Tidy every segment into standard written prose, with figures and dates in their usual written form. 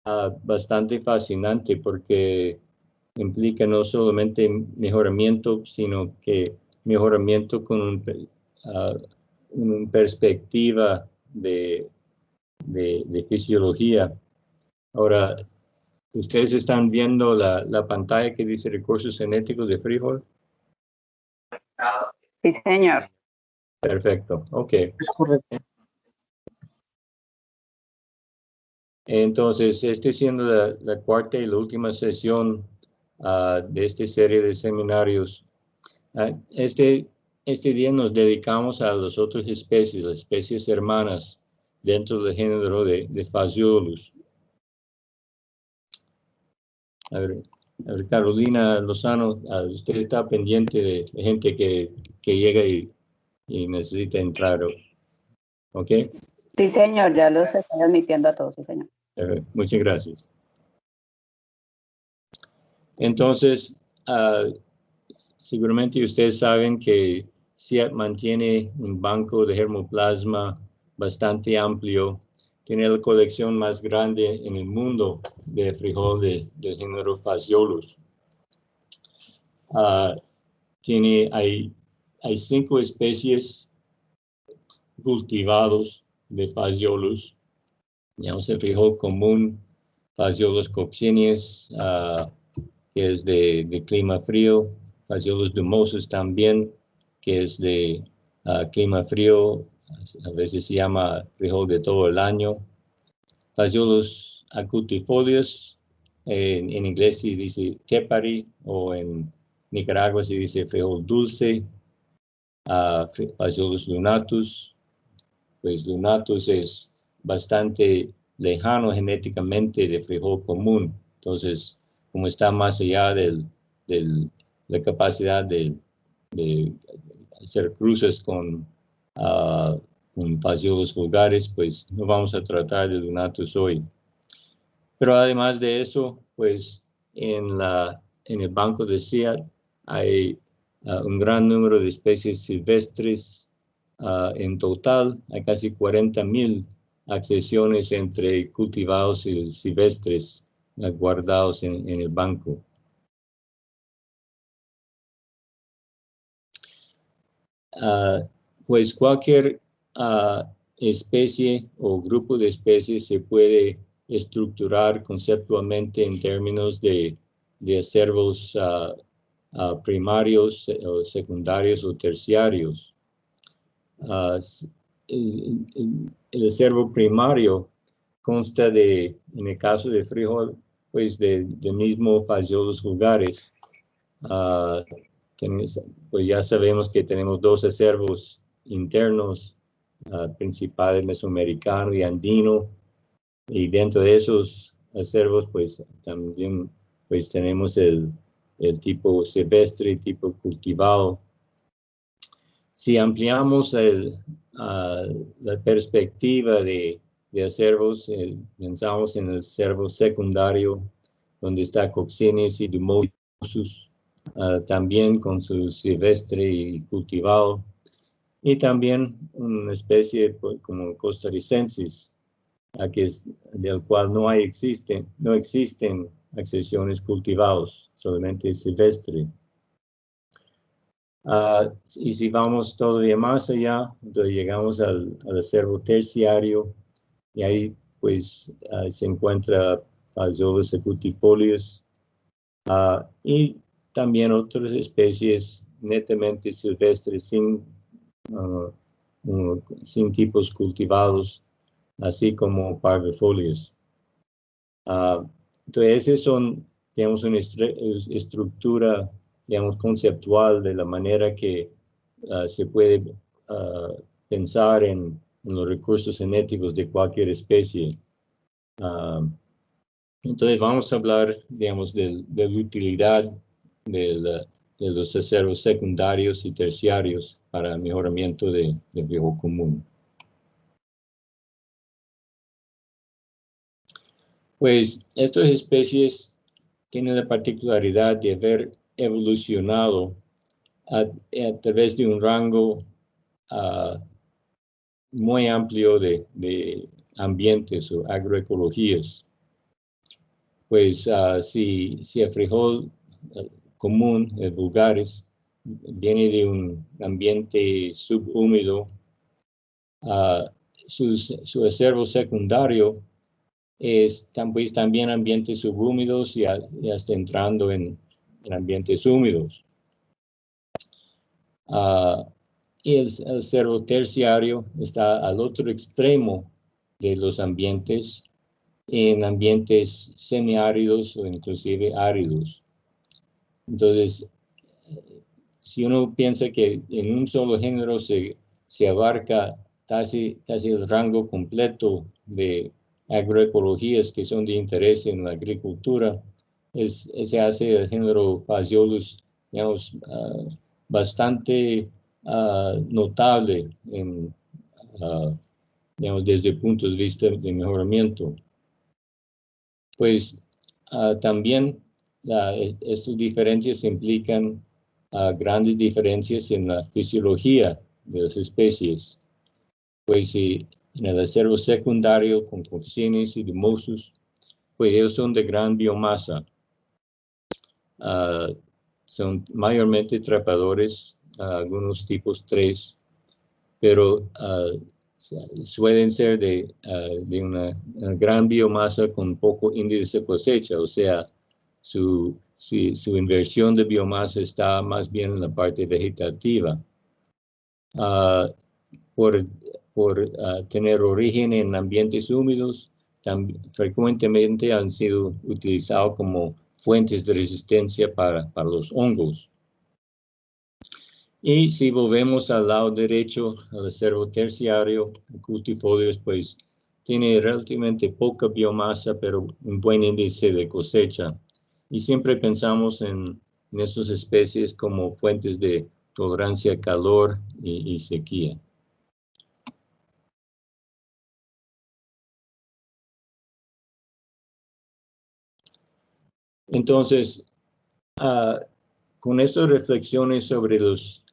bastante fascinante porque implica no solamente mejoramiento, sino que mejoramiento con una perspectiva de fisiología. Ahora, ¿ustedes están viendo la pantalla que dice recursos genéticos de frijol? Sí, señor. Perfecto, ok. Es correcto. Entonces, siendo la cuarta y la última sesión de esta serie de seminarios, este día nos dedicamos a las otras especies, las especies hermanas dentro del género de Phaseolus. A ver, Carolina Lozano, usted está pendiente de gente que llega y necesita entrar, ¿ok? Sí, señor, ya los estoy admitiendo a todos, sí, señor. Muchas gracias. Entonces, seguramente ustedes saben que CIAT mantiene un banco de germoplasma bastante amplio. Tiene la colección más grande en el mundo de frijol del género Phaseolus. Hay 5 especies cultivados de Phaseolus. Tenemos el frijol común, Phaseolus coccineus, que es de clima frío, Phaseolus dumosus también, que es de clima frío, a veces se llama frijol de todo el año. Phaseolus acutifolius, en inglés se dice kepari, o en Nicaragua se dice frijol dulce. Phaseolus lunatus, pues lunatus es bastante lejano genéticamente de frijol común, entonces como está más allá de la capacidad de hacer cruces con Phaseolus vulgaris, pues no vamos a tratar de lunatus hoy. Pero además de eso, pues en el banco de CIAT hay un gran número de especies silvestres. En total hay casi 40,000 accesiones entre cultivados y silvestres guardados en el banco. Pues cualquier especie o grupo de especies se puede estructurar conceptualmente en términos de acervos primarios o secundarios o terciarios. El acervo primario consta en el caso de frijol, pues del mismo Phaseolus vulgaris. Pues ya sabemos que tenemos 2 acervos internos, principal mesoamericano y andino, y dentro de esos acervos pues también pues tenemos el tipo silvestre, tipo cultivado. Si ampliamos la perspectiva de acervos, pensamos en el acervo secundario, donde está Coccineus y Dumosus, también con su silvestre y cultivado, y también una especie como Costarricensis, del cual no existen accesiones cultivados, solamente silvestre. Y si vamos todavía más allá, entonces llegamos al acervo terciario, y ahí pues se encuentra Phaseolus acutifolius, y también otras especies netamente silvestres sin tipos cultivados, así como parvifolios. Entonces, esas son, digamos, una estructura, digamos, conceptual de la manera que se puede pensar en los recursos genéticos de cualquier especie. Entonces, vamos a hablar, digamos, de la utilidad de los acervos secundarios y terciarios para el mejoramiento del frijol común. Pues estas especies tienen la particularidad de haber evolucionado a través de un rango muy amplio de ambientes o agroecologías. pues si el frijol común, el vulgaris, viene de un ambiente subhúmedo, su acervo secundario es pues, también ambientes subhúmedos y ya está entrando en ambientes húmedos. Y el acervo terciario está al otro extremo de los ambientes, en ambientes semiáridos o inclusive áridos. Entonces, si uno piensa que en un solo género se abarca casi el rango completo de agroecologías que son de interés en la agricultura, se hace el género Phaseolus, digamos, bastante notable digamos, desde el punto de vista de mejoramiento. Pues también estas diferencias implican grandes diferencias en la fisiología de las especies. Pues si en el acervo secundario con Coccineus y Dumosus, pues ellos son de gran biomasa. Son mayormente trepadores, algunos tipos 3, pero suelen ser de una gran biomasa con poco índice de cosecha, o sea, su inversión de biomasa está más bien en la parte vegetativa. Por tener origen en ambientes húmedos, frecuentemente han sido utilizados como fuentes de resistencia para los hongos. Y si volvemos al lado derecho, al acervo terciario, cultifolios, pues tiene relativamente poca biomasa, pero un buen índice de cosecha. Y siempre pensamos en estas especies como fuentes de tolerancia a calor y sequía. Entonces, con estas reflexiones sobre los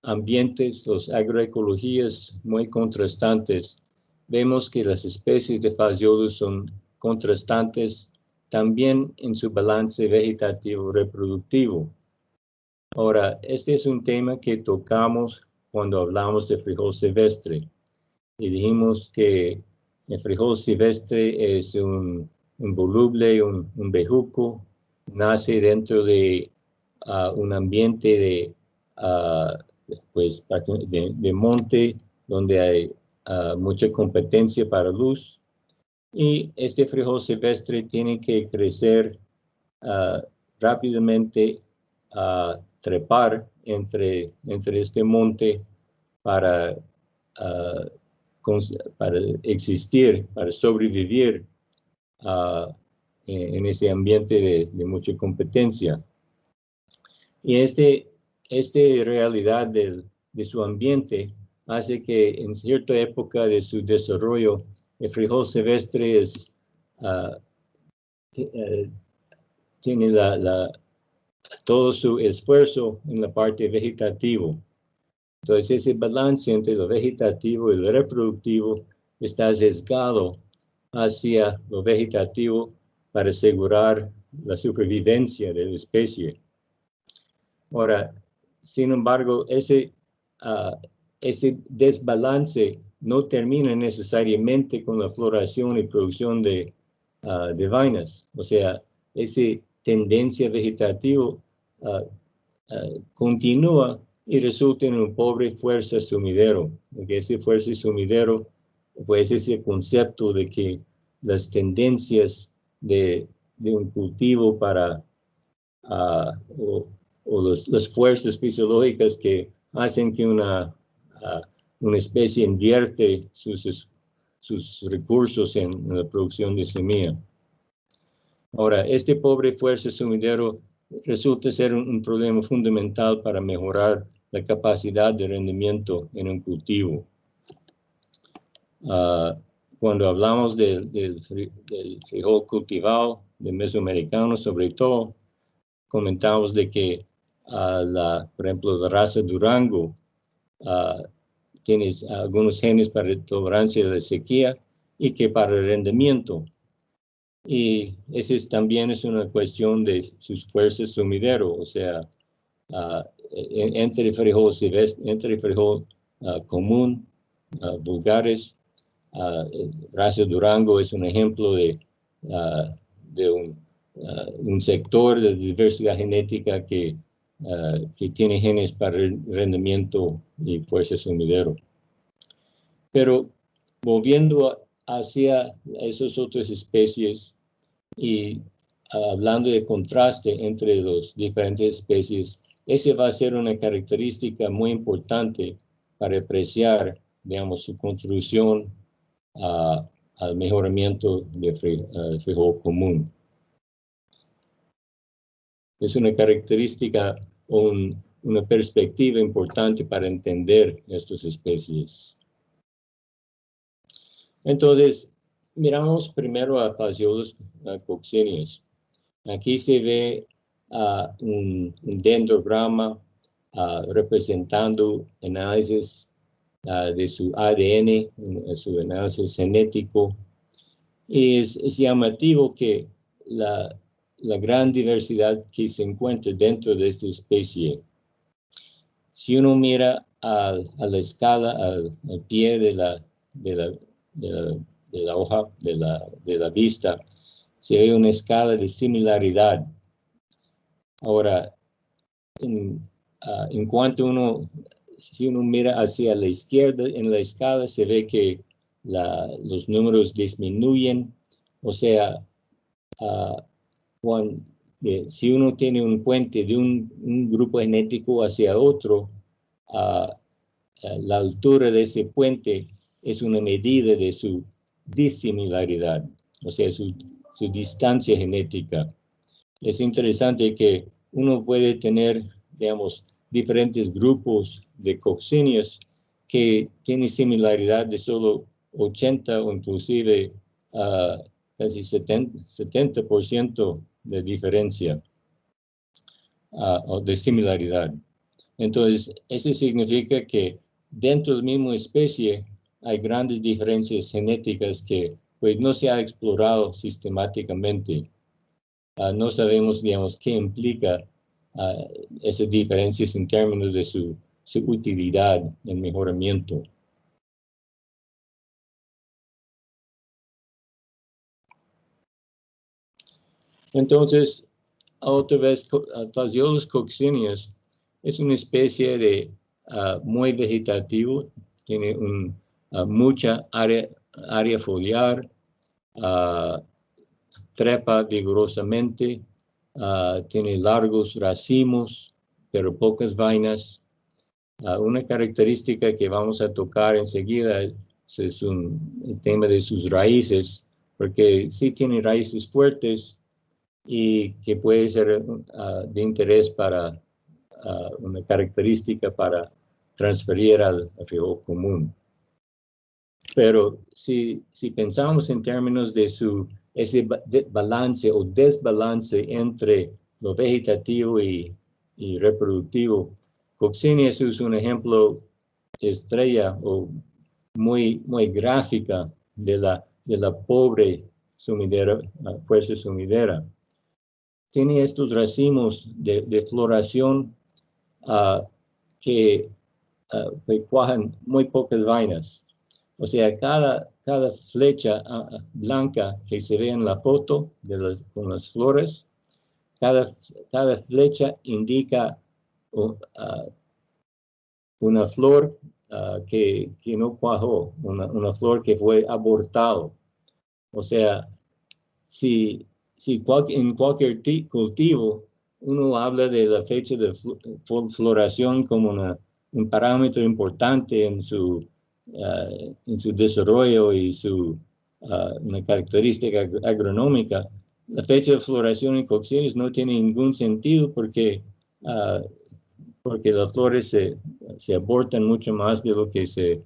ambientes, las agroecologías muy contrastantes, vemos que las especies de Phaseolus son contrastantes también en su balance vegetativo reproductivo. Ahora, este es un tema que tocamos cuando hablamos de frijol silvestre. Y dijimos que el frijol silvestre es un voluble, un bejuco, nace dentro de un ambiente de monte donde hay mucha competencia para luz. Y este frijol silvestre tiene que crecer rápidamente, trepar entre este monte para existir, para sobrevivir en ese ambiente de mucha competencia. Y esta realidad de su ambiente hace que en cierta época de su desarrollo, el frijol silvestre tiene todo su esfuerzo en la parte vegetativo. Entonces, ese balance entre lo vegetativo y lo reproductivo está sesgado hacia lo vegetativo para asegurar la supervivencia de la especie. Ahora, sin embargo, ese desbalance no termina necesariamente con la floración y producción de vainas. O sea, esa tendencia vegetativa continúa y resulta en un pobre fuerza sumidero. Porque ese fuerza sumidero, pues ese concepto de que las tendencias de un cultivo para las fuerzas fisiológicas que hacen que una especie invierte sus recursos en la producción de semilla. Ahora, este pobre fuerza sumidero resulta ser un problema fundamental para mejorar la capacidad de rendimiento en un cultivo. Cuando hablamos del frijol cultivado, del mesoamericano sobre todo, comentamos de que por ejemplo, la raza Durango tiene algunos genes para tolerancia a la sequía y que para el rendimiento. Y también es una cuestión de sus fuerzas sumidero, o sea, entre frijol silvestre, entre frijol común, vulgares. Raza Durango es un ejemplo de un sector de diversidad genética que tiene genes para rendimiento y fuerza sumidero. Pero volviendo hacia esas otras especies y hablando de contraste entre las diferentes especies, esa va a ser una característica muy importante para apreciar, digamos, su contribución al mejoramiento del frijol común. Es una característica o una perspectiva importante para entender estas especies. Entonces, miramos primero a Phaseolus coccineus. Aquí se ve un dendrograma representando análisis de su ADN, su análisis genético. Y es llamativo que la gran diversidad que se encuentra dentro de esta especie. Si uno mira a la escala, al pie de la hoja, de la vista, se ve una escala de similaridad. Ahora, en cuanto si uno mira hacia la izquierda en la escala, se ve que los números disminuyen. O sea, si uno tiene un puente de un grupo genético hacia otro, la altura de ese puente es una medida de su disimilaridad, o sea, su distancia genética. Es interesante que uno puede tener, digamos, diferentes grupos de coccineus que tienen similaridad de solo 80 o inclusive casi 70% de diferencia o de similaridad. Entonces, eso significa que dentro de la misma especie hay grandes diferencias genéticas que pues, no se ha explorado sistemáticamente. No sabemos, digamos, qué implica esas diferencias en términos de su utilidad en mejoramiento. Entonces, otra vez, Phaseolus coccineus es una especie de muy vegetativo, tiene mucha área foliar, trepa vigorosamente, tiene largos racimos, pero pocas vainas. Una característica que vamos a tocar enseguida es el tema de sus raíces, porque sí tiene raíces fuertes y que puede ser de interés para una característica para transferir al frijol común. Pero si pensamos en términos de ese balance o desbalance entre lo vegetativo y reproductivo, Coccineus es un ejemplo estrella o muy gráfica de la pobre fuerza sumidera. Tiene estos racimos de floración que cuajan muy pocas vainas. O sea, cada flecha blanca que se ve en la foto con las flores, cada flecha indica una flor que no cuajó, una flor que fue abortado. O sea, si en cualquier cultivo uno habla de la fecha de floración como un parámetro importante en su desarrollo y una característica agronómica, la fecha de floración en coccineus no tiene ningún sentido porque las flores se abortan mucho más de lo que se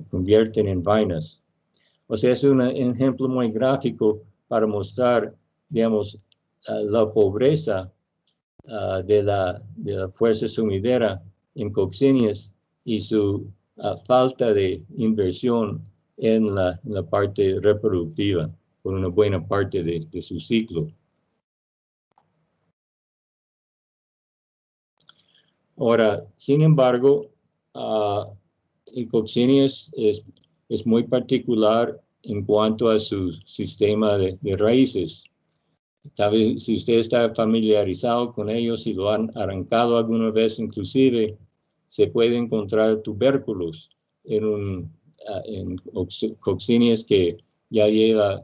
convierten en vainas. O sea, es un ejemplo muy gráfico para mostrar, digamos, la pobreza de la fuerza sumidera en coccineus y su falta de inversión en la parte reproductiva. por una buena parte de su ciclo. Ahora, sin embargo, el Coccinius es muy particular en cuanto a su sistema de raíces. Tal vez si usted está familiarizado con ellos y lo han arrancado alguna vez, inclusive se puede encontrar tubérculos en Coccinius que ya lleva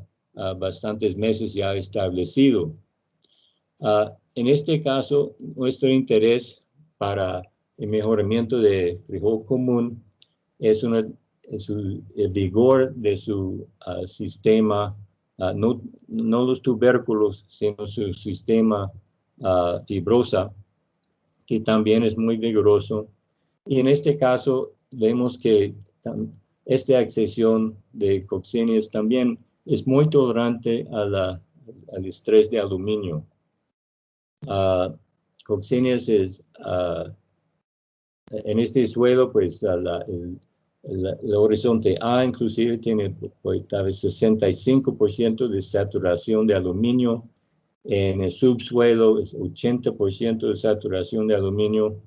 bastantes meses ya establecido. En este caso, nuestro interés para el mejoramiento de frijol común es el vigor de su sistema, no los tubérculos, sino su sistema fibrosa, que también es muy vigoroso. Y en este caso vemos que esta accesión de Coccinius también es muy tolerante al estrés de aluminio. Coccinius es, en este suelo, pues el horizonte A inclusive tiene pues, tal vez 65% de saturación de aluminio. En el subsuelo es 80% de saturación de aluminio.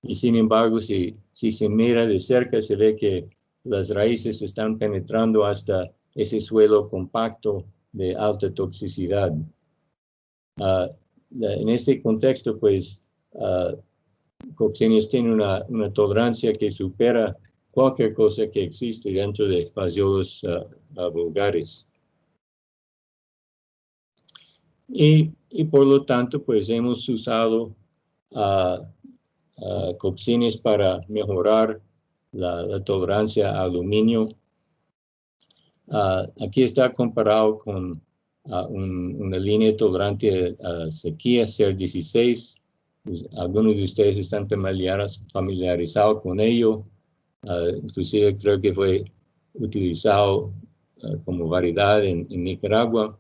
Y sin embargo, si se mira de cerca, se ve que las raíces están penetrando hasta ese suelo compacto de alta toxicidad. En este contexto, pues, Coccinius tiene una tolerancia que supera cualquier cosa que existe dentro de Phaseolus vulgaris. Y por lo tanto, pues hemos usado Coccinius para mejorar la tolerancia a aluminio. Aquí está comparado con una línea tolerante a sequía, CER16. Algunos de ustedes están familiarizados con ello. Inclusive creo que fue utilizado como variedad en Nicaragua.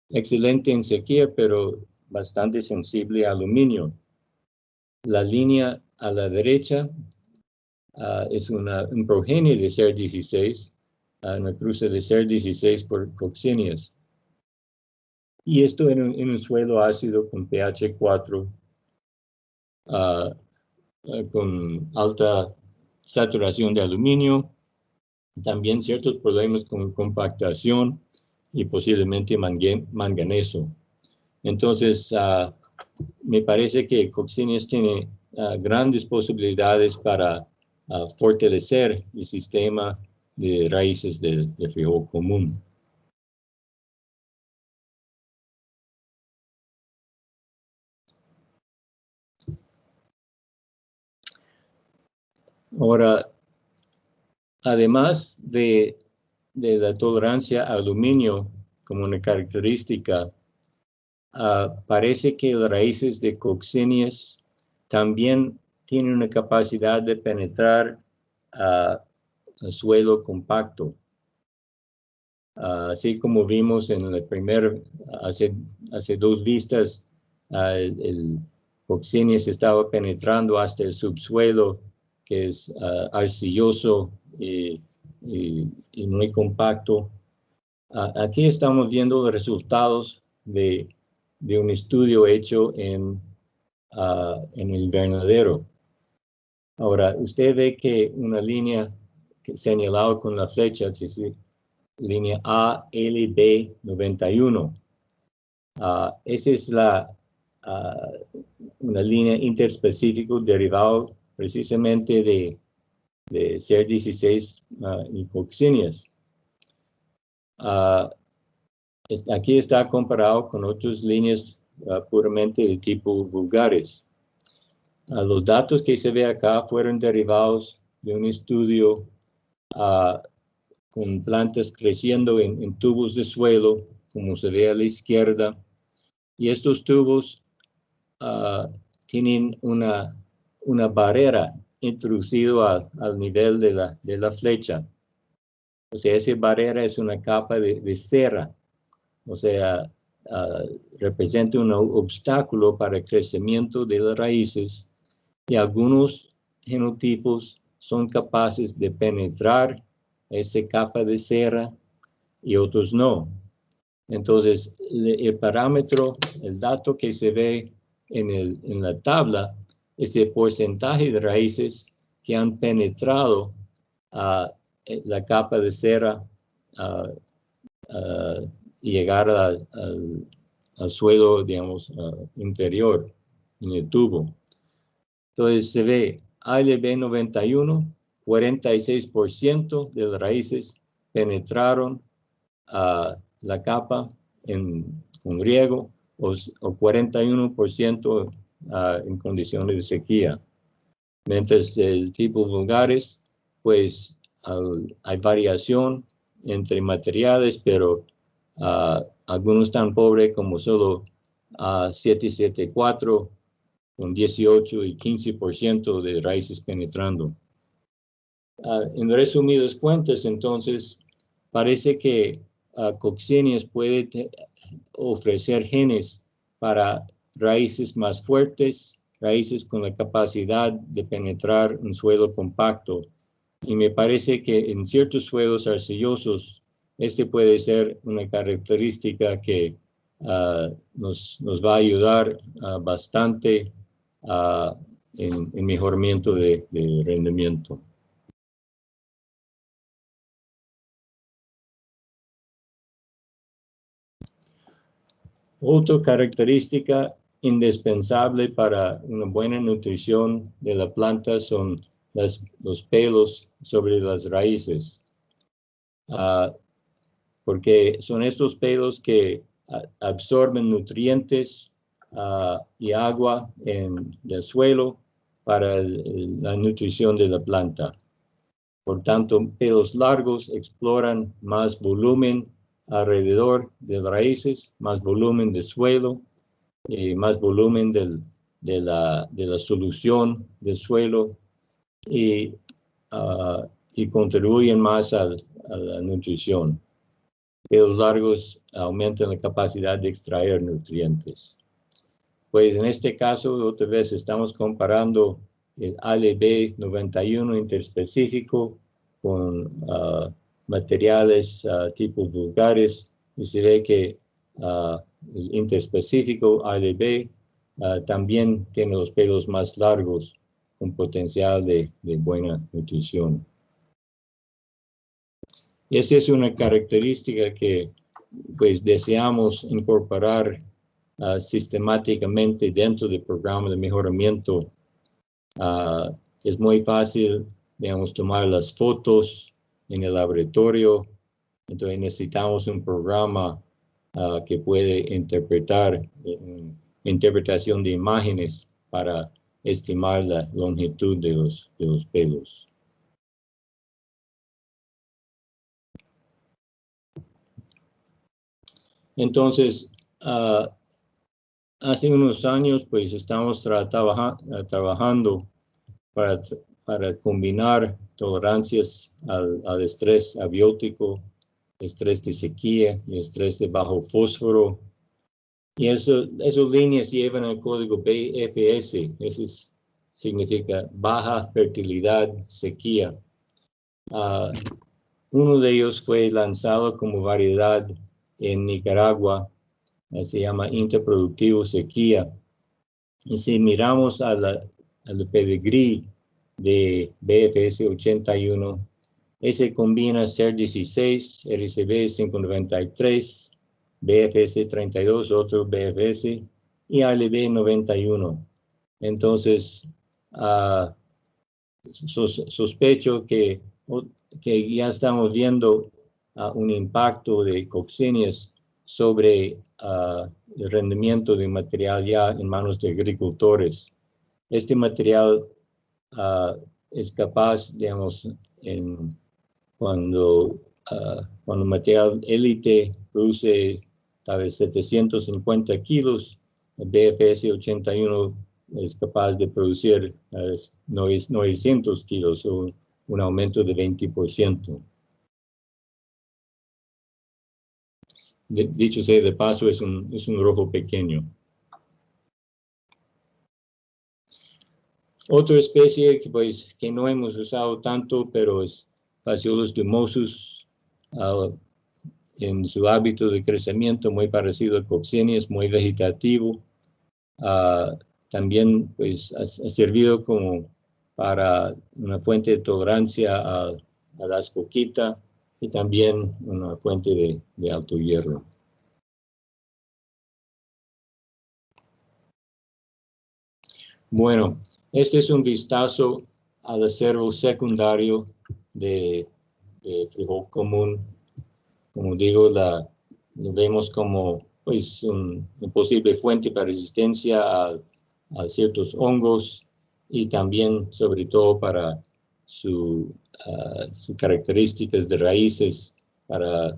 Excelente en sequía, pero bastante sensible a aluminio. La línea a la derecha es un progenie de CER16, una cruce de CER16 por Coccinius. Y esto en un suelo ácido con pH 4, con alta saturación de aluminio, también ciertos problemas con compactación y posiblemente manganeso. Entonces, me parece que Coccinius tiene grandes posibilidades para fortalecer el sistema de raíces de frijol común. Ahora, además de la tolerancia a aluminio como una característica, parece que las raíces de Coccinius también tienen una capacidad de penetrar al suelo compacto. Así como vimos en el hace dos vistas, el Coccinius estaba penetrando hasta el subsuelo, que es arcilloso y muy compacto. Aquí estamos viendo los resultados de un estudio hecho en el invernadero. Ahora, usted ve que una línea señalada con la flecha, es decir, línea ALB91. Esa es una línea interespecífica derivada precisamente de CER16 y Coccinius. Aquí está comparado con otras líneas puramente de tipo vulgaris. Los datos que se ve acá fueron derivados de un estudio con plantas creciendo en tubos de suelo, como se ve a la izquierda. Y estos tubos tienen una barrera introducida al nivel de la flecha. O sea, esa barrera es una capa de cera. O sea, representa un obstáculo para el crecimiento de las raíces. Y algunos genotipos son capaces de penetrar esa capa de cera y otros no. Entonces, el parámetro, el dato que se ve en la tabla es el porcentaje de raíces que han penetrado la capa de cera y llegar al suelo, digamos, interior, en el tubo. Entonces se ve ALB 91, 46% de las raíces penetraron la capa con riego o 41% en condiciones de sequía. Mientras el tipo vulgares, pues hay variación entre materiales, pero algunos tan pobres como solo 774 con 18 y 15% de raíces penetrando. En resumidas cuentas, entonces, parece que Coccineas puede ofrecer genes para raíces más fuertes, raíces con la capacidad de penetrar un suelo compacto. Y me parece que en ciertos suelos arcillosos, este puede ser una característica que nos va a ayudar bastante en mejoramiento de rendimiento. Otra característica indispensable para una buena nutrición de la planta son los pelos sobre las raíces, porque son estos pelos que absorben nutrientes y agua del suelo para la nutrición de la planta. Por tanto, pelos largos exploran más volumen alrededor de raíces, más volumen de suelo, más volumen de la solución del suelo y contribuyen más a la nutrición. Pelos largos aumentan la capacidad de extraer nutrientes. Pues en este caso, otra vez estamos comparando el ALB 91 interespecífico con materiales tipo vulgares y se ve que el interespecífico ALB también tiene los pelos más largos con potencial de buena nutrición. Y esa es una característica que pues deseamos incorporar sistemáticamente dentro del programa de mejoramiento. Es muy fácil, digamos, tomar las fotos en el laboratorio. Entonces necesitamos un programa que puede interpretar interpretación de imágenes para estimar la longitud de los pelos. Entonces, hace unos años, pues estamos trabajando para combinar tolerancias al estrés abiótico, estrés de sequía y estrés de bajo fósforo. Y esas líneas llevan el código BFS, eso significa baja fertilidad, sequía. Uno de ellos fue lanzado como variedad en Nicaragua, se llama interproductivo sequía. Y si miramos al pedigrí de BFS 81, ese combina SER16, RCB 593, BFS 32, otro BFS, y ALB 91. Entonces, sospecho que ya estamos viendo un impacto de Coccineas sobre el rendimiento de material ya en manos de agricultores. Este material es capaz, digamos, cuando material élite produce tal vez 750 kilos, el BFS 81 es capaz de producir 900 kilos, o un aumento de 20%. Dicho sea de paso, es un rojo pequeño. Otra especie que no hemos usado tanto, pero es Phaseolus dumosus. en su hábito de crecimiento, muy parecido a Coccinius, muy vegetativo. También pues, ha servido como para una fuente de tolerancia a la ascoquita y también una fuente de alto hierro. Bueno, este es un vistazo al acervo secundario de frijol común. Como digo, lo vemos como pues, una posible fuente para resistencia a ciertos hongos y también, sobre todo, para sus características de raíces para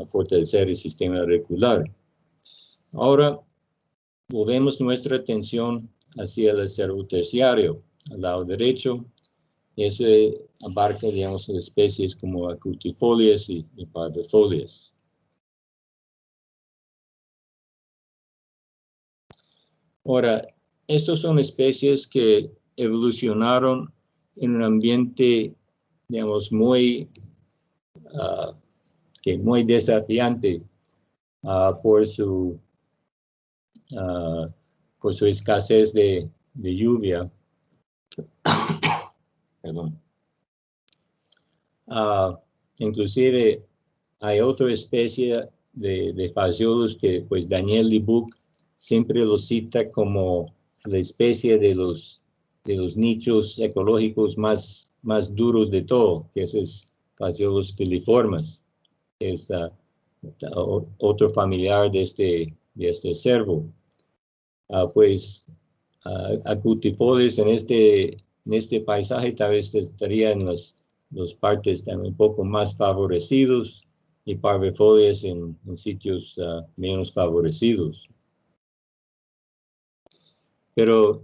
fortalecer el sistema radicular. Ahora, volvemos nuestra atención hacia el acervo terciario, al lado derecho. Eso abarca, digamos, especies como acutifolias y parvifolias. Ahora, estos son especies que evolucionaron en un ambiente, digamos, muy desafiante por su escasez de lluvia. Perdón. Inclusive hay otra especie de fasciolos que pues Daniel Libuc siempre lo cita como la especie de los nichos ecológicos más duros de todo, que es fasciolos filiformes, que es otro familiar de este cervo. Pues acutifolis en este paisaje tal vez estaría en las partes también un poco más favorecidos y parvifolias en sitios menos favorecidos. Pero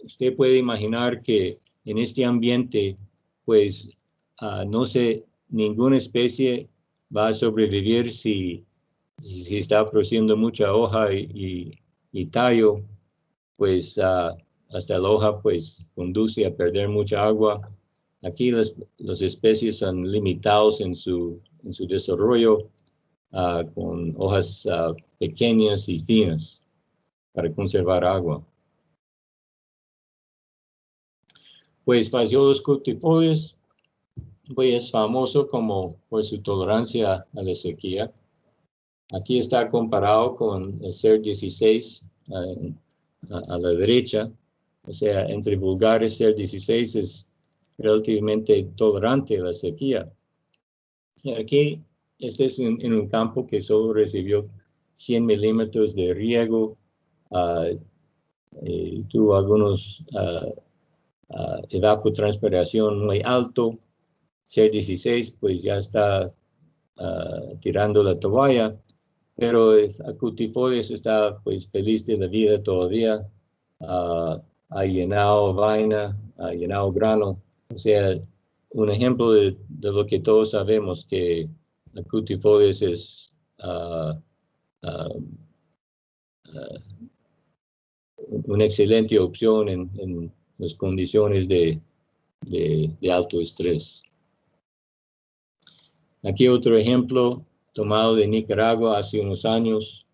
usted puede imaginar que en este ambiente, pues no sé, ninguna especie va a sobrevivir si está produciendo mucha hoja y tallo, pues hasta la hoja pues conduce a perder mucha agua. Aquí las especies son limitados en su desarrollo con hojas pequeñas y finas para conservar agua. Pues Phaseolus cultifolius pues, es famoso por su tolerancia a la sequía. Aquí está comparado con el CER16 a la derecha. O sea, entre vulgares CER16 es relativamente tolerante a la sequía. Y aquí, este es en un campo que solo recibió 100 milímetros de riego. Tuvo algunos evapotranspiración muy alto. CER16 pues ya está tirando la toalla, pero Acutifolius está pues feliz de la vida todavía. Ha llenado vaina, ha llenado grano. O sea, un ejemplo de lo que todos sabemos, que Acutifolius es una excelente opción en las condiciones de alto estrés. Aquí otro ejemplo tomado de Nicaragua hace unos años.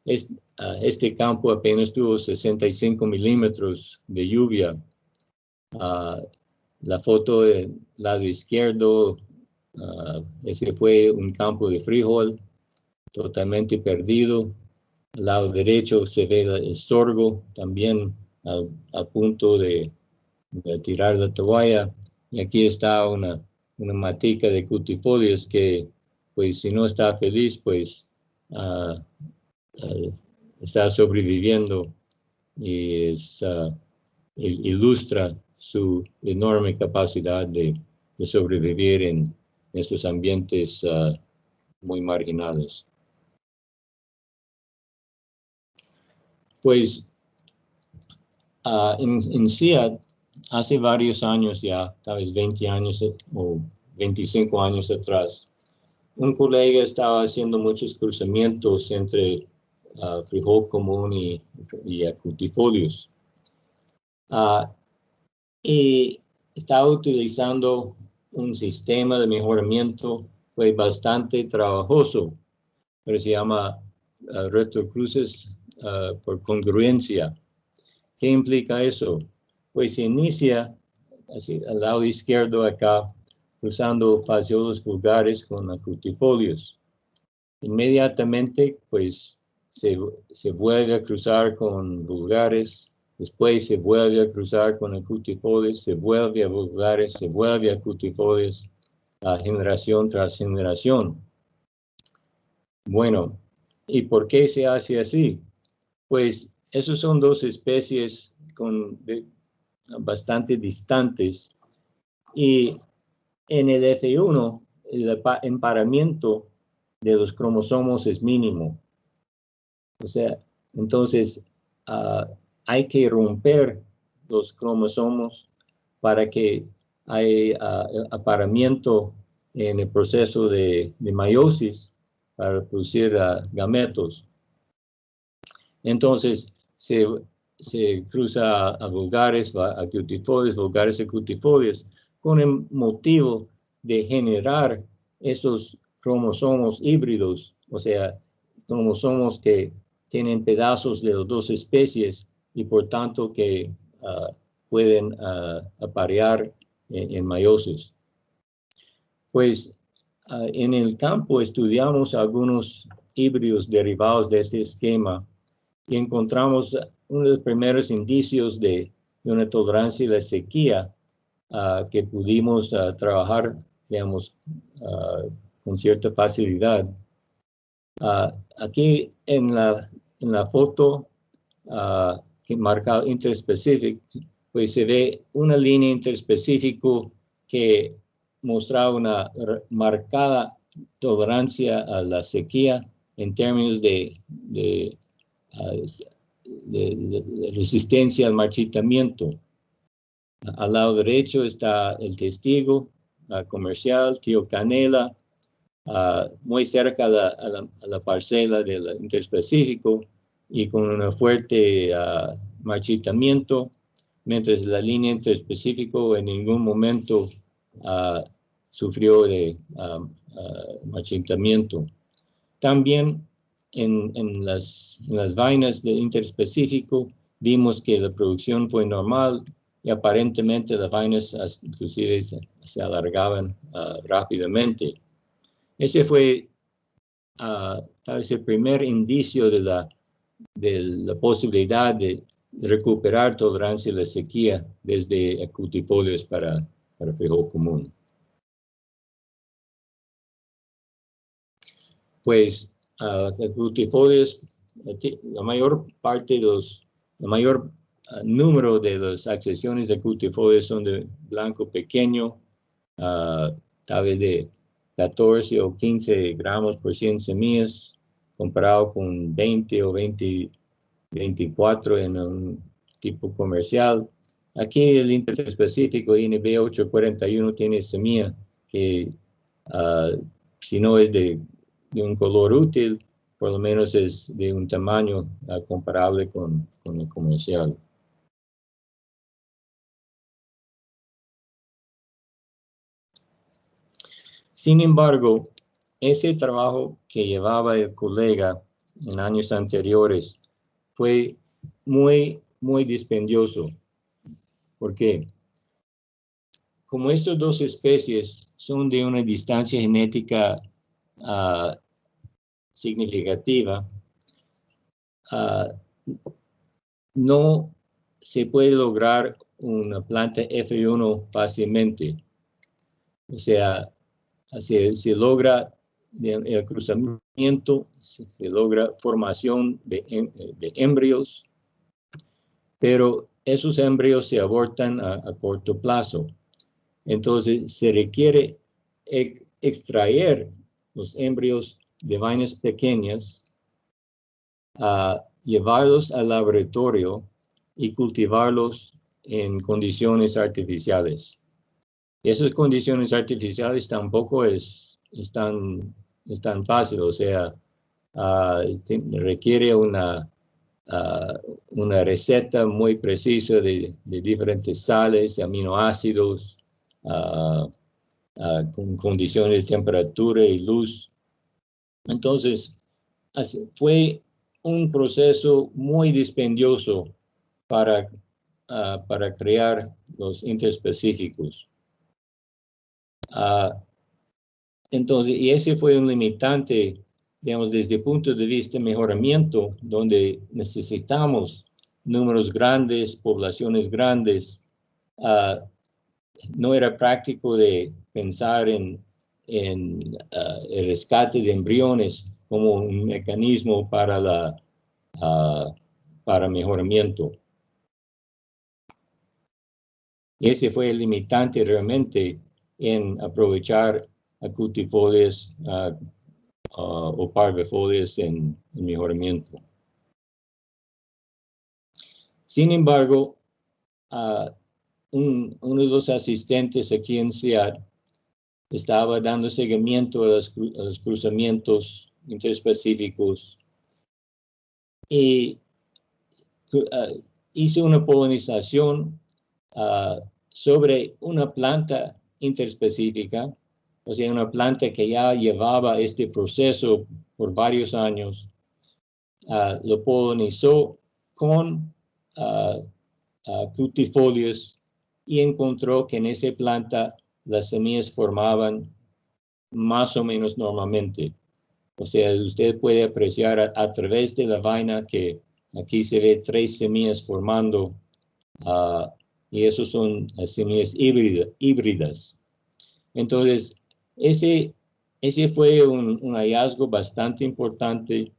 Este campo apenas tuvo 65 milímetros de lluvia. La foto del lado izquierdo, ese fue un campo de frijol totalmente perdido. Al lado derecho se ve el sorgo también a punto de tirar la toalla. Y aquí está una matica de cutifolios que, pues, si no está feliz, pues está sobreviviendo y ilustra su enorme capacidad de sobrevivir en estos ambientes muy marginales. Pues en CIAT, hace varios años ya, tal vez 20 años o 25 años atrás, un colega estaba haciendo muchos cruzamientos entre frijol común y acutifolios. Y estaba utilizando un sistema de mejoramiento fue bastante trabajoso, pero se llama retrocruces por congruencia. ¿Qué implica eso? Pues se inicia así, al lado izquierdo acá, cruzando fasciolos vulgares con acutifolios. Inmediatamente, pues, se vuelve a cruzar con vulgares, después se vuelve a cruzar con acutifolios, se vuelve a vulgares, se vuelve a acutifolios, generación tras generación. Bueno, ¿y por qué se hace así? Pues, esos son dos especies bastante distantes, y en el F1 el emparamiento de los cromosomos es mínimo. O sea, entonces hay que romper los cromosomos para que haya apareamiento en el proceso de meiosis para producir gametos. Entonces se cruza a vulgares, a cutifolios, vulgares a cutifolios, con el motivo de generar esos cromosomos híbridos, o sea, cromosomos que tienen pedazos de las dos especies y por tanto que pueden aparear en meiosis. Pues en el campo estudiamos algunos híbridos derivados de este esquema y encontramos uno de los primeros indicios de una tolerancia a la sequía que pudimos trabajar, digamos, con cierta facilidad. Aquí en la foto que marca interespecífico, pues se ve una línea interespecífico que mostraba una marcada tolerancia a la sequía en términos de resistencia al marchitamiento. Al lado derecho está el testigo comercial, Tío Canela, muy cerca a la parcela del interespecífico y con un fuerte marchitamiento, mientras la línea interespecífico en ningún momento sufrió de marchitamiento. También en las vainas del interespecífico vimos que la producción fue normal y aparentemente las vainas inclusive se alargaban rápidamente. Ese fue tal vez el primer indicio de la posibilidad de recuperar tolerancia a la sequía desde acutifolios para frijol común. Pues acutifolios, la mayor número de las accesiones de acutifolios son de blanco pequeño, tal vez de 14 o 15 gramos por 100 semillas, comparado con 20 o 24 en un tipo comercial. Aquí el interespecífico INB 841 tiene semilla que si no es de un color útil, por lo menos es de un tamaño comparable con el comercial. Sin embargo, ese trabajo que llevaba el colega en años anteriores fue muy, muy dispendioso. ¿Por qué? Como estas dos especies son de una distancia genética significativa, no se puede lograr una planta F1 fácilmente. O sea, se logra el cruzamiento, se logra formación de embrios, pero esos embrios se abortan a corto plazo. Entonces, se requiere extraer los embrios de vainas pequeñas, llevarlos al laboratorio y cultivarlos en condiciones artificiales. Esas condiciones artificiales tampoco es tan fácil, o sea, requiere una receta muy precisa de diferentes sales, aminoácidos, con condiciones de temperatura y luz. Entonces, fue un proceso muy dispendioso para crear los interespecíficos. Entonces, y ese fue un limitante, digamos, desde el punto de vista de mejoramiento, donde necesitamos números grandes, poblaciones grandes. No era práctico de pensar en el rescate de embriones como un mecanismo para mejoramiento. Y ese fue el limitante realmente en aprovechar acutifolias o parvifolias en mejoramiento. Sin embargo, uno de los asistentes aquí en Seattle estaba dando seguimiento a los cruzamientos interespecíficos y hizo una polinización sobre una planta interespecífica, o sea, una planta que ya llevaba este proceso por varios años. Lo polinizó con cutifolios y encontró que en esa planta las semillas formaban más o menos normalmente. O sea, usted puede apreciar a través de la vaina que aquí se ve 3 semillas formando, y esos son semillas híbridas. Entonces, ese fue un hallazgo bastante importante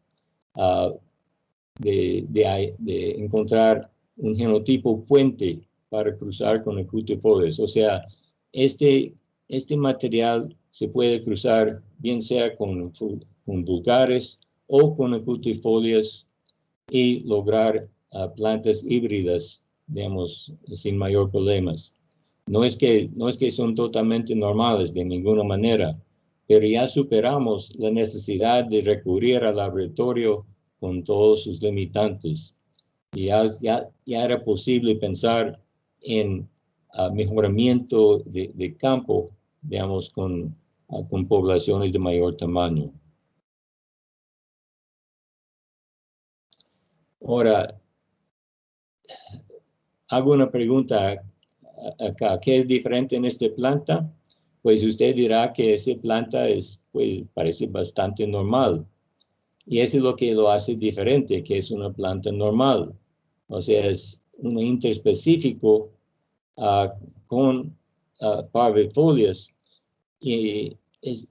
de encontrar un genotipo puente para cruzar con el cutifolios. O sea, este material se puede cruzar bien sea con vulgares o con acutifolias y lograr plantas híbridas, digamos, sin mayor problemas. No es que son totalmente normales de ninguna manera, pero ya superamos la necesidad de recurrir al laboratorio con todos sus limitantes. Y ya era posible pensar en mejoramiento de campo, digamos, con poblaciones de mayor tamaño. Ahora, hago una pregunta acá. ¿Qué es diferente en esta planta? Pues usted dirá que esa planta pues, parece bastante normal. Y eso es lo que lo hace diferente, que es una planta normal. O sea, es un interespecífico con parvifolias y es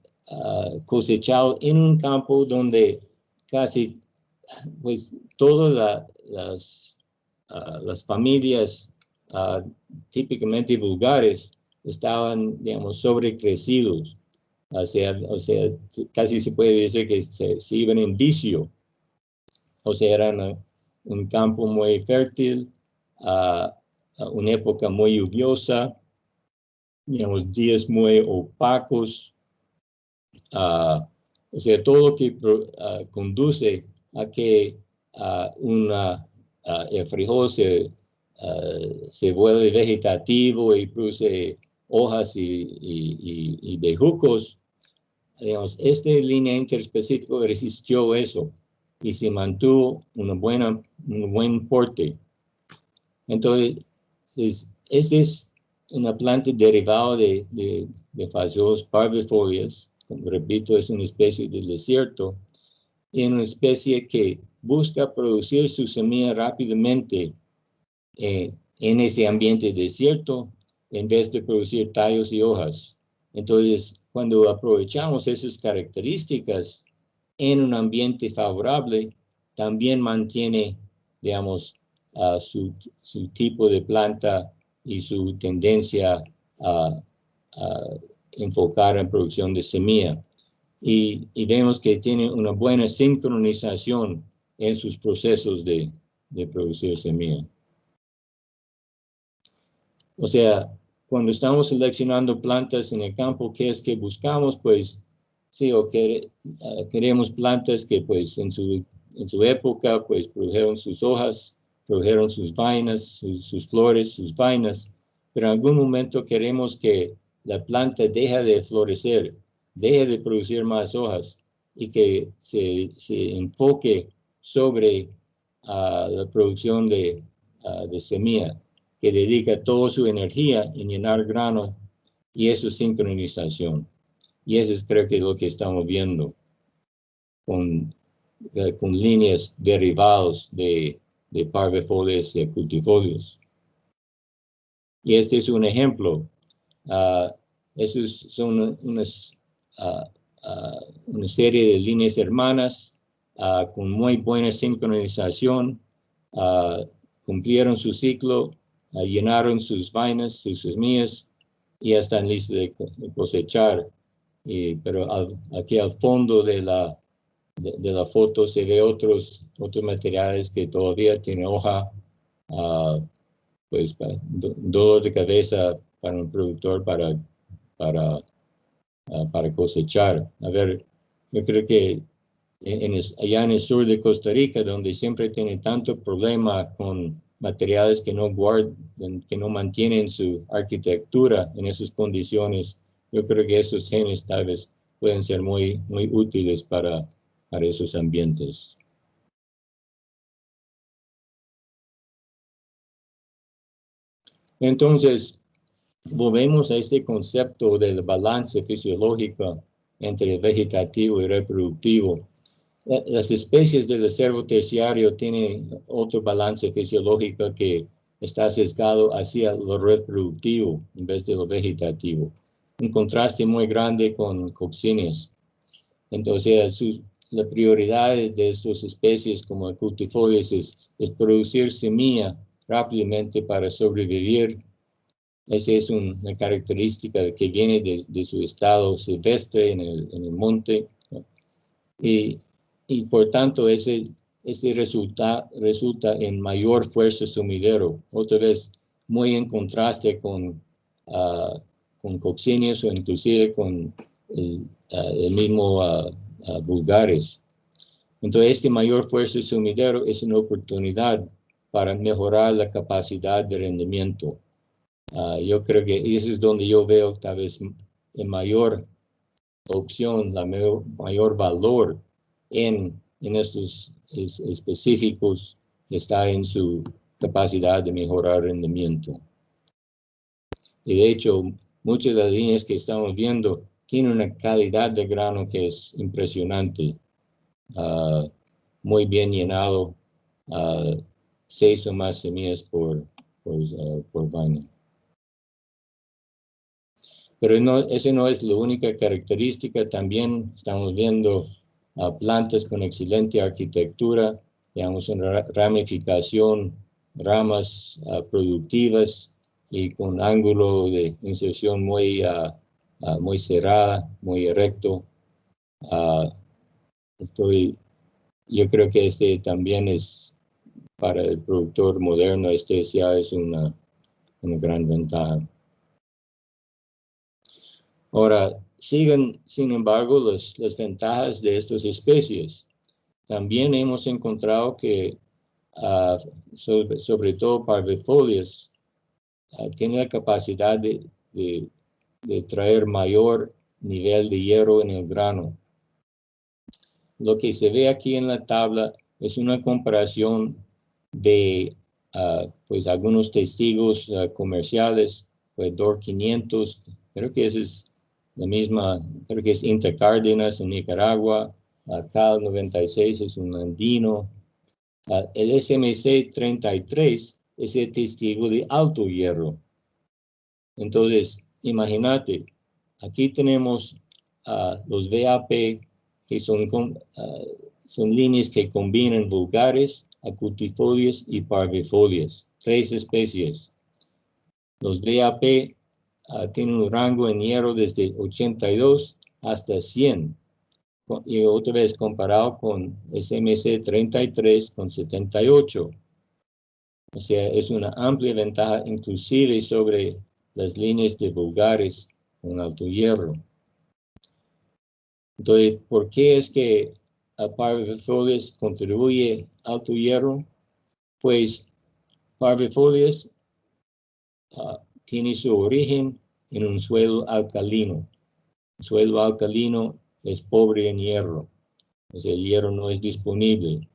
cosechado en un campo donde casi pues todas las familias típicamente vulgares estaban, digamos, sobrecrecidos. O sea, casi se puede decir que se iban en vicio. O sea, era un campo muy fértil, una época muy lluviosa, digamos, días muy opacos. O sea, todo lo que conduce a que el frijol se vuelve vegetativo y produce hojas y bejucos. Digamos, esta línea interespecífica resistió eso y se mantuvo un buen porte. Entonces, esta es una planta derivada de Phaseolus parvifolias. Como repito, es una especie del desierto y una especie que busca producir su semilla rápidamente en ese ambiente desierto en vez de producir tallos y hojas. Entonces, cuando aprovechamos esas características en un ambiente favorable, también mantiene, digamos, su tipo de planta y su tendencia a enfocar en producción de semilla. Y vemos que tiene una buena sincronización en sus procesos de producir semilla. O sea, cuando estamos seleccionando plantas en el campo, ¿qué es que buscamos? Pues sí, queremos plantas que pues en su época pues produjeron sus hojas, produjeron sus vainas, sus flores, sus vainas, pero en algún momento queremos que la planta deja de florecer, deja de producir más hojas y que se enfoque sobre la producción de semilla, que dedica toda su energía en llenar grano, y eso es sincronización. Y eso es, creo que, lo que estamos viendo con líneas derivadas de parvifolias y cultifolios. Y este es un ejemplo. Esos son una serie de líneas hermanas con muy buena sincronización. Cumplieron su ciclo, llenaron sus vainas, sus semillas, y ya están listos de cosechar. Pero aquí al fondo de la foto se ve otros materiales que todavía tienen hoja, pues dolor de cabeza para un productor para cosechar. A ver, yo creo que allá en el sur de Costa Rica, donde siempre tiene tanto problema con materiales que no guardan, que no mantienen su arquitectura en esas condiciones, yo creo que esos genes tal vez pueden ser muy útiles para esos ambientes. Entonces, volvemos a este concepto del balance fisiológico entre vegetativo y reproductivo. Las especies del acervo terciario tienen otro balance fisiológico que está sesgado hacia lo reproductivo en vez de lo vegetativo. Un contraste muy grande con coccineas. Entonces, la prioridad de estas especies como cultifolios es producir semilla rápidamente para sobrevivir. Esa es una característica que viene de su estado silvestre en el monte. Y por tanto, ese resulta en mayor fuerza sumidero. Otra vez, muy en contraste con coccineas o inclusive con el mismo vulgares. Entonces, esta mayor fuerza sumidero es una oportunidad para mejorar la capacidad de rendimiento. Yo creo que eso es donde yo veo tal vez la mayor opción, la mayor valor en estos específicos, está en su capacidad de mejorar rendimiento. Y de hecho, muchas de las líneas que estamos viendo tienen una calidad de grano que es impresionante. Muy bien llenado, 6 o más semillas por vaina. Pero esa no es la única característica. También estamos viendo plantas con excelente arquitectura, digamos, una ramificación, ramas productivas y con ángulo de inserción muy cerrada, muy recto. Yo creo que este también es, para el productor moderno, ya es una gran ventaja. Ahora, siguen, sin embargo, las ventajas de estas especies. También hemos encontrado que, sobre todo parvifolias, tienen la capacidad de traer mayor nivel de hierro en el grano. Lo que se ve aquí en la tabla es una comparación de pues algunos testigos comerciales, pues DOR 500, creo que esa es la misma, creo que es Intercárdenas en Nicaragua, CAL 96 es un andino, el SMC 33 es el testigo de alto hierro. Entonces, imagínate, aquí tenemos los VAP, que son líneas que combinan vulgares, acutifolias y parvifolias, 3 especies. Los VAP tienen un rango en hierro desde 82 hasta 100, y otra vez comparado con SMC 33 con 78. O sea, es una amplia ventaja inclusive sobre las líneas de vulgares con alto hierro. Entonces, ¿por qué es que parvifolias contribuye alto hierro? Pues parvifolias tiene su origen en un suelo alcalino. El suelo alcalino es pobre en hierro, o sea, el hierro no es disponible.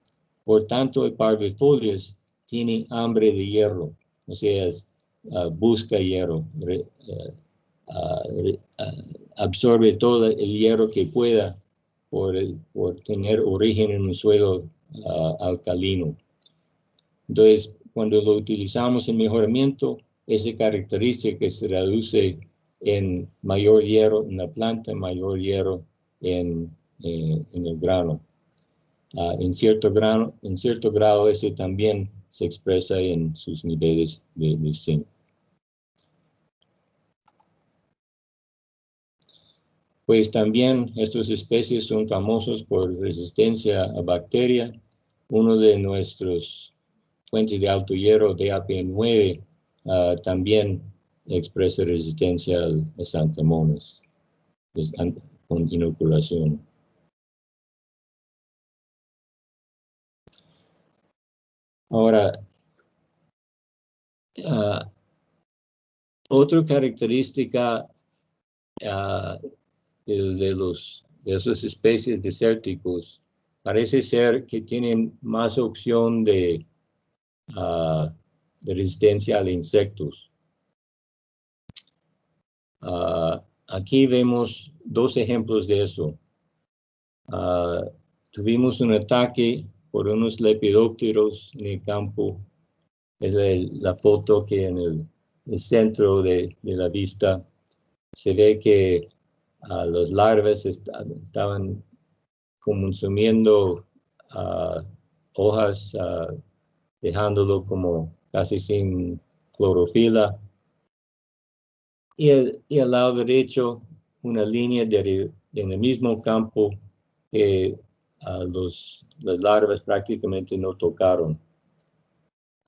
Por tanto, el parvifolias tiene hambre de hierro, o sea, busca hierro, absorbe todo el hierro que pueda por tener origen en un suelo alcalino. Entonces, cuando lo utilizamos en mejoramiento, esa característica se reduce en mayor hierro en la planta, mayor hierro en el grano. En cierto grado, ese también se expresa en sus niveles de zinc. Pues también estas especies son famosos por resistencia a bacteria. Uno de nuestros fuentes de alto hierro, DAP9, también expresa resistencia a santamonas con inoculación. Ahora, otra característica de esas especies desérticos parece ser que tienen más opción de resistencia a insectos. Aquí vemos dos ejemplos de eso. Tuvimos un ataque por unos lepidópteros en el campo. Es la foto que en el centro de la vista se ve que las larvas estaban consumiendo hojas, dejándolo como casi sin clorofila. Y al lado derecho, una línea en el mismo campo que las larvas prácticamente no tocaron.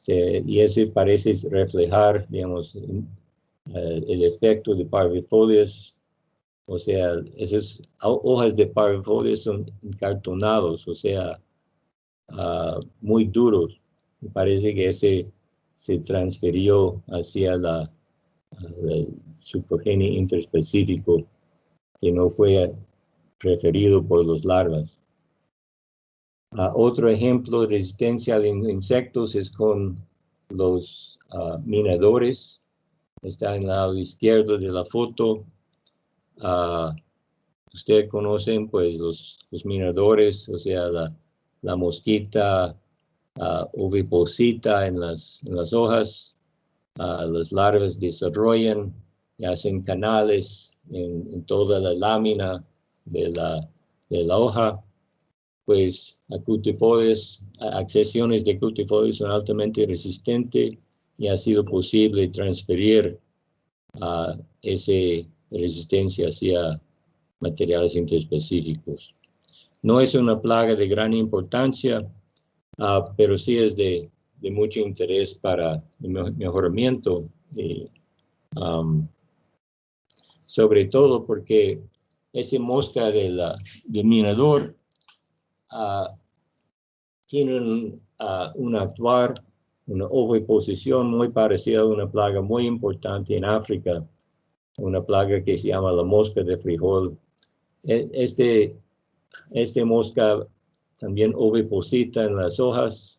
Y ese parece reflejar, digamos, el efecto de parvifolias. O sea, esas hojas de parvifolias son encartonados, o sea, muy duros. Me parece que ese se transfirió hacia su progenie interespecífico, que no fue preferido por los larvas. Otro ejemplo de resistencia a insectos es con los minadores. Está en el lado izquierdo de la foto. Ustedes conocen pues los minadores, o sea, la mosquita oviposita en las hojas. Las larvas desarrollan y hacen canales en toda la lámina de la hoja. Pues accesiones de cutifodes son altamente resistentes y ha sido posible transferir esa resistencia hacia materiales interespecíficos. No es una plaga de gran importancia, pero sí es de mucho interés para el mejoramiento, sobre todo porque ese mosca del minador tiene una oviposición muy parecida a una plaga muy importante en África, una plaga que se llama la mosca de frijol. Este mosca también oviposita en las hojas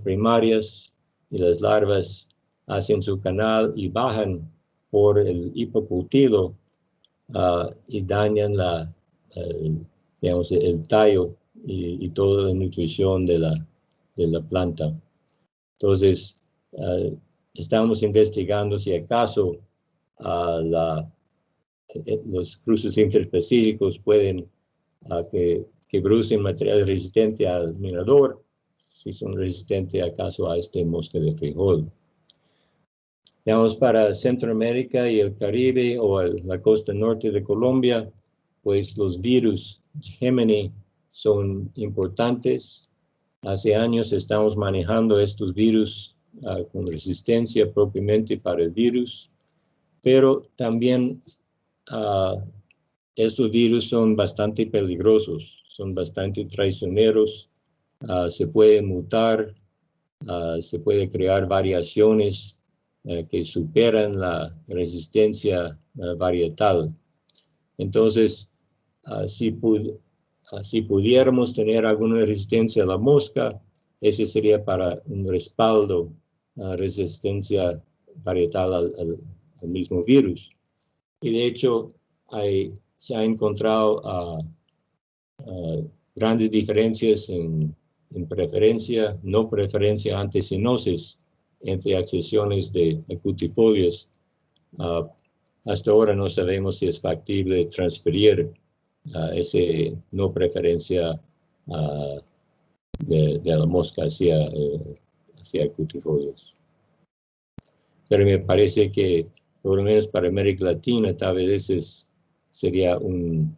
primarias, y las larvas hacen su canal y bajan por el hipocutilo y dañan el tallo y toda la nutrición de la planta. Entonces, estamos investigando si acaso los cruces interespecíficos pueden que producen material resistente al minador, si son resistentes acaso a este mosca de frijol. Digamos, para Centroamérica y el Caribe o la costa norte de Colombia, pues los virus Gemini son importantes. Hace años estamos manejando estos virus con resistencia propiamente para el virus, pero también estos virus son bastante peligrosos, son bastante traicioneros, se puede mutar, se puede crear variaciones que superan la resistencia varietal. Entonces, si pudiéramos tener alguna resistencia a la mosca, ese sería para un respaldo a resistencia varietal al mismo virus. Y de hecho, se ha encontrado grandes diferencias en preferencia, no preferencia ante cenosis entre accesiones de cutifolios. Hasta ahora no sabemos si es factible transferir esa no preferencia de la mosca hacia cutifolios. Pero me parece que, por lo menos para América Latina, tal vez ese sería un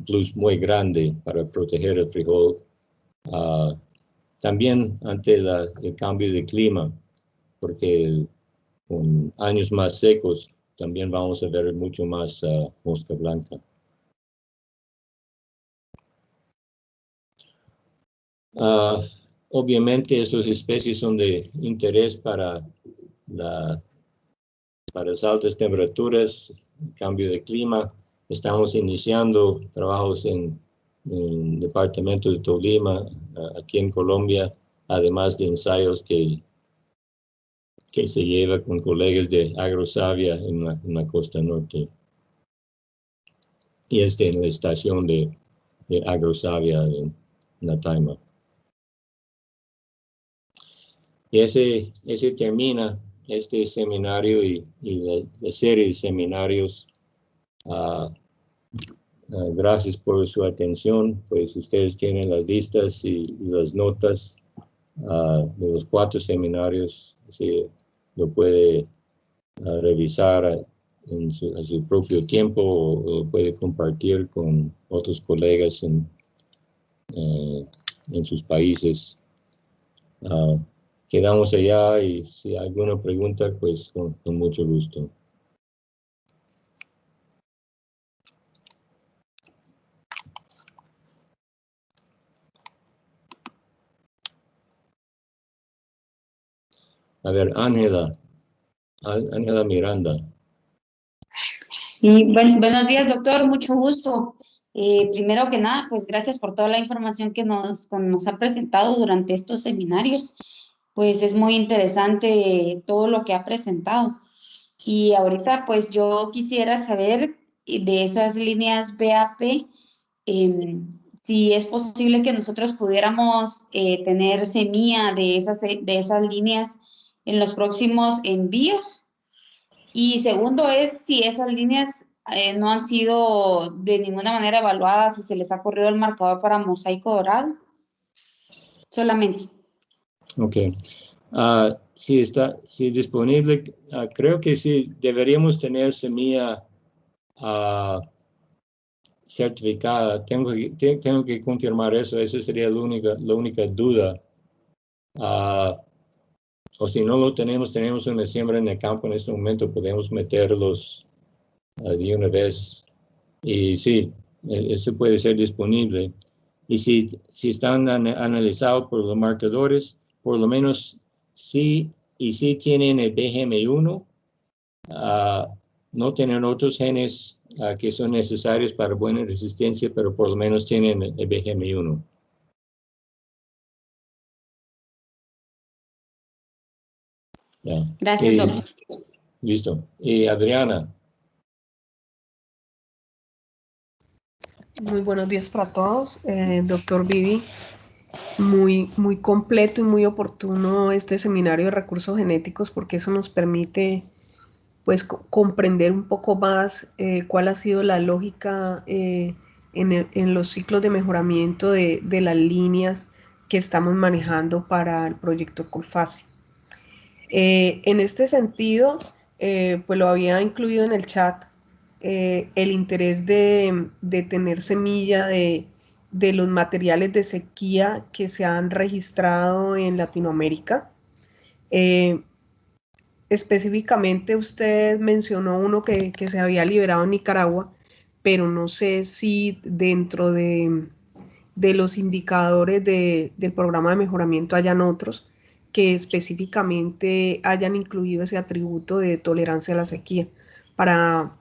plus muy grande para proteger el frijol. También ante el cambio de clima, porque con años más secos también vamos a ver mucho más mosca blanca. Obviamente estas especies son de interés para las altas temperaturas, cambio de clima. Estamos iniciando trabajos en el departamento de Tolima, aquí en Colombia, además de ensayos que se lleva con colegas de Agrosavia en la costa norte. Y en la estación de Agrosavia en Nataima. Y ese termina este seminario y la serie de seminarios. Gracias por su atención. Pues ustedes tienen las listas y las notas de los 4 seminarios. Así lo puede revisar a su propio tiempo o lo puede compartir con otros colegas en sus países. Quedamos allá y si hay alguna pregunta, pues con mucho gusto. A ver, Ángela Miranda. Sí, buenos días, doctor, mucho gusto. Primero que nada, pues gracias por toda la información que nos ha presentado durante estos seminarios. Pues es muy interesante todo lo que ha presentado. Y ahorita, pues yo quisiera saber de esas líneas BAP, si es posible que nosotros pudiéramos tener semilla de esas líneas en los próximos envíos. Y segundo es si esas líneas no han sido de ninguna manera evaluadas, si se les ha corrido el marcador para mosaico dorado. Solamente. Ok. Si está disponible, creo que sí, deberíamos tener semilla certificada. Tengo que confirmar eso. Esa sería la única duda. O si no lo tenemos una siembra en el campo en este momento, podemos meterlos de una vez. Y sí, eso puede ser disponible. Y si están analizados por los marcadores, por lo menos sí tienen el BGM1, no tienen otros genes que son necesarios para buena resistencia, pero por lo menos tienen el BGM1. Ya. Gracias, doctor. Listo. Y Adriana. Muy buenos días para todos. Doctor Vivi, muy completo y muy oportuno este seminario de recursos genéticos porque eso nos permite pues comprender un poco más cuál ha sido la lógica en los ciclos de mejoramiento de las líneas que estamos manejando para el proyecto Colfasi. En este sentido, pues lo había incluido en el chat, el interés de tener semilla de los materiales de sequía que se han registrado en Latinoamérica. Específicamente usted mencionó uno que se había liberado en Nicaragua, pero no sé si dentro de los indicadores del programa de mejoramiento hayan otros que específicamente hayan incluido ese atributo de tolerancia a la sequía. Para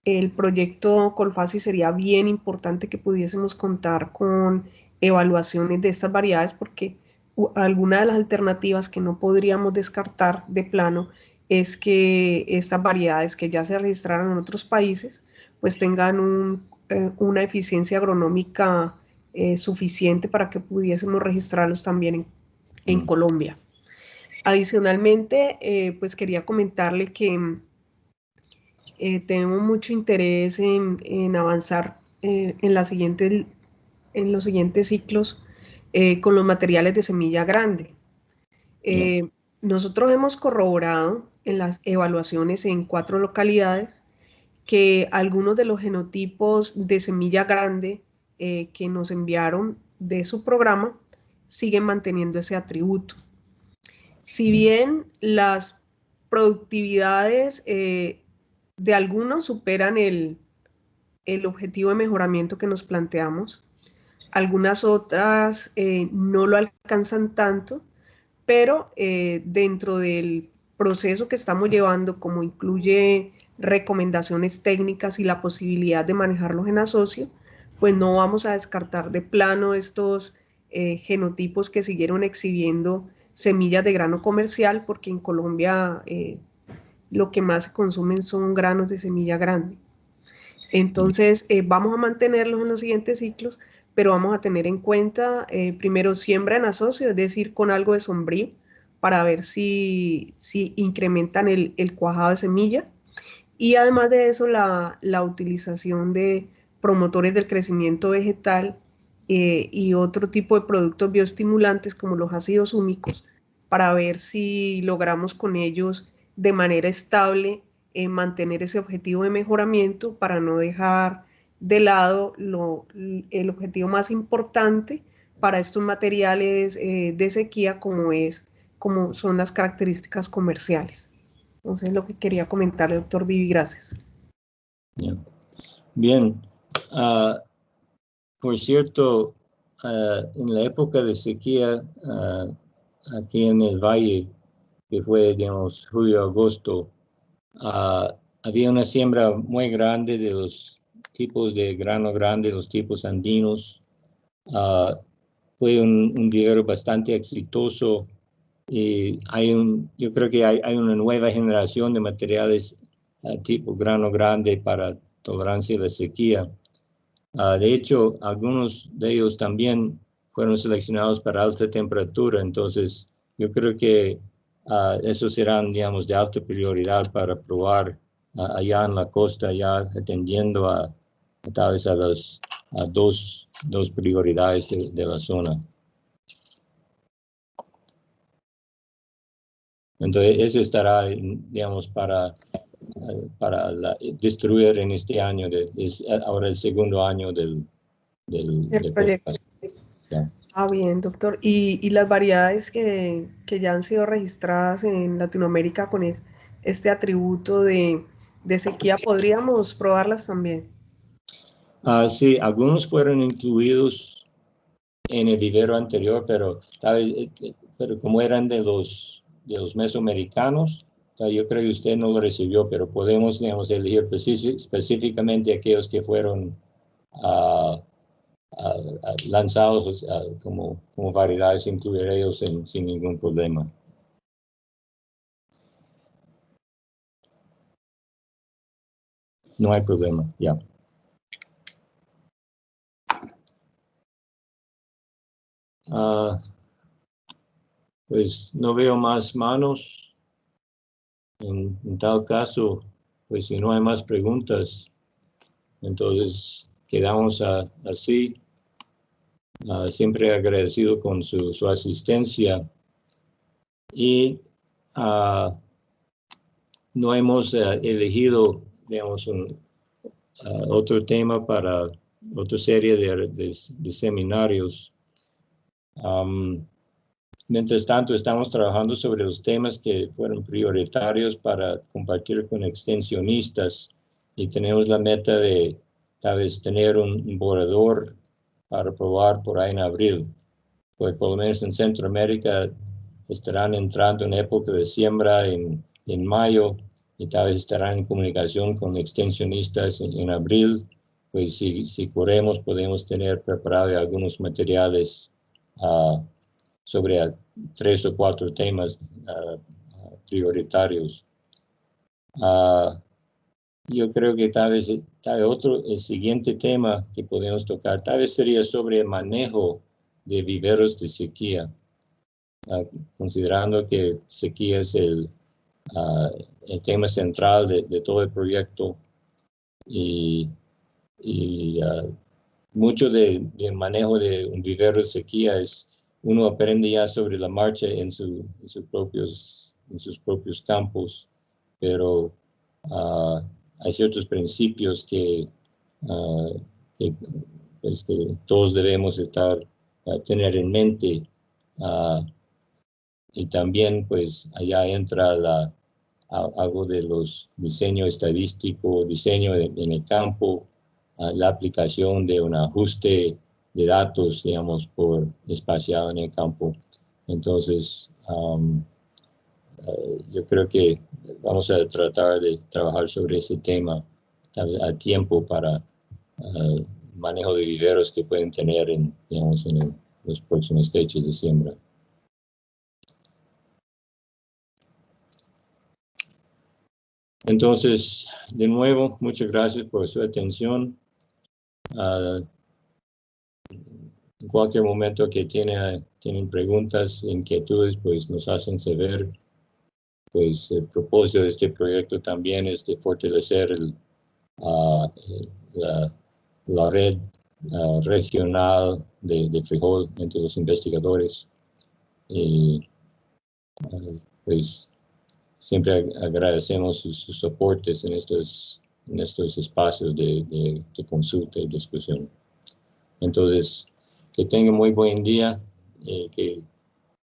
el proyecto Colfasi sería bien importante que pudiésemos contar con evaluaciones de estas variedades, porque alguna de las alternativas que no podríamos descartar de plano es que estas variedades que ya se registraron en otros países pues tengan una eficiencia agronómica suficiente para que pudiésemos registrarlos también en Colombia. Adicionalmente, pues quería comentarle que tenemos mucho interés en avanzar en los siguientes ciclos con los materiales de semilla grande. Nosotros hemos corroborado en las evaluaciones en 4 localidades que algunos de los genotipos de semilla grande que nos enviaron de su programa siguen manteniendo ese atributo. Si bien las productividades de algunos superan el objetivo de mejoramiento que nos planteamos, algunas otras no lo alcanzan tanto, pero dentro del proceso que estamos llevando, como incluye recomendaciones técnicas y la posibilidad de manejarlos en asocio, pues no vamos a descartar de plano estos genotipos que siguieron exhibiendo semillas de grano comercial, porque en Colombia lo que más se consumen son granos de semilla grande. Entonces, vamos a mantenerlos en los siguientes ciclos, pero vamos a tener en cuenta, primero, siembra en asocio, es decir, con algo de sombrío, para ver si incrementan el cuajado de semilla. Y además de eso, la utilización de promotores del crecimiento vegetal y otro tipo de productos bioestimulantes como los ácidos húmicos, para ver si logramos con ellos de manera estable mantener ese objetivo de mejoramiento, para no dejar de lado el objetivo más importante para estos materiales de sequía, como son las características comerciales. Entonces, lo que quería comentarle, doctor Vivi, gracias. Bien. Por cierto, en la época de sequía, aquí en el valle, que fue, digamos, julio-agosto, había una siembra muy grande de los tipos de grano grande, los tipos andinos. Fue un vivero bastante exitoso. Y yo creo que hay una nueva generación de materiales tipo grano grande para tolerancia a la sequía. De hecho, algunos de ellos también fueron seleccionados para alta temperatura, entonces yo creo que esos serán, digamos, de alta prioridad para probar allá en la costa, ya atendiendo tal vez a dos prioridades de la zona. Entonces, eso estará, digamos, para destruir en este año, es ahora el segundo año del proyecto. Yeah. Bien, doctor. ¿Y las variedades que ya han sido registradas en Latinoamérica con este atributo de sequía, podríamos probarlas también? Sí, algunos fueron incluidos en el vivero anterior, pero como eran de los mesoamericanos, yo creo que usted no lo recibió, pero podemos, digamos, elegir específicamente aquellos que fueron lanzados como variedades, incluir ellos sin ningún problema. No hay problema, ya. Pues no veo más manos. En tal caso, pues si no hay más preguntas, entonces quedamos así. Siempre agradecido con su asistencia. Y no hemos elegido, digamos, otro tema para otra serie de seminarios. Mientras tanto, estamos trabajando sobre los temas que fueron prioritarios para compartir con extensionistas, y tenemos la meta de tal vez tener un borrador para probar por ahí en abril. Pues por lo menos en Centroamérica estarán entrando en época de siembra en mayo y tal vez estarán en comunicación con extensionistas en abril. Pues si corremos podemos tener preparados algunos materiales sobre 3 o 4 temas prioritarios. Yo creo que tal vez el siguiente tema que podemos tocar, tal vez sería sobre el manejo de viveros de sequía, considerando que sequía es el tema central de todo el proyecto y mucho del manejo de un vivero de sequía es uno aprende ya sobre la marcha en sus propios campos, pero hay ciertos principios que todos debemos tener en mente, y también pues allá entra algo de los diseño estadístico, diseño en el campo, la aplicación de un ajuste de datos, digamos, por espaciado en el campo. Entonces, yo creo que vamos a tratar de trabajar sobre ese tema a tiempo para manejo de viveros que pueden tener en los próximos fechas de siembra. Entonces, de nuevo, muchas gracias por su atención. En cualquier momento que tienen preguntas, inquietudes, pues nos hacen saber. Pues el propósito de este proyecto también es de fortalecer la red regional de frijol entre los investigadores. Y pues siempre agradecemos sus soportes en estos espacios de consulta y discusión. Entonces, que tengan muy buen día, que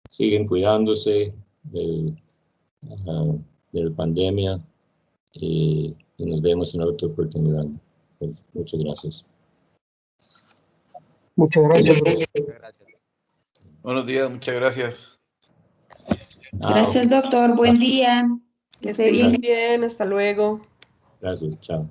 sigan cuidándose de la pandemia y nos vemos en otra oportunidad. Pues, muchas gracias. Muchas gracias. Buenos días, muchas gracias. Gracias, doctor. Buen día. Que esté bien. Bien, hasta luego. Gracias, chao.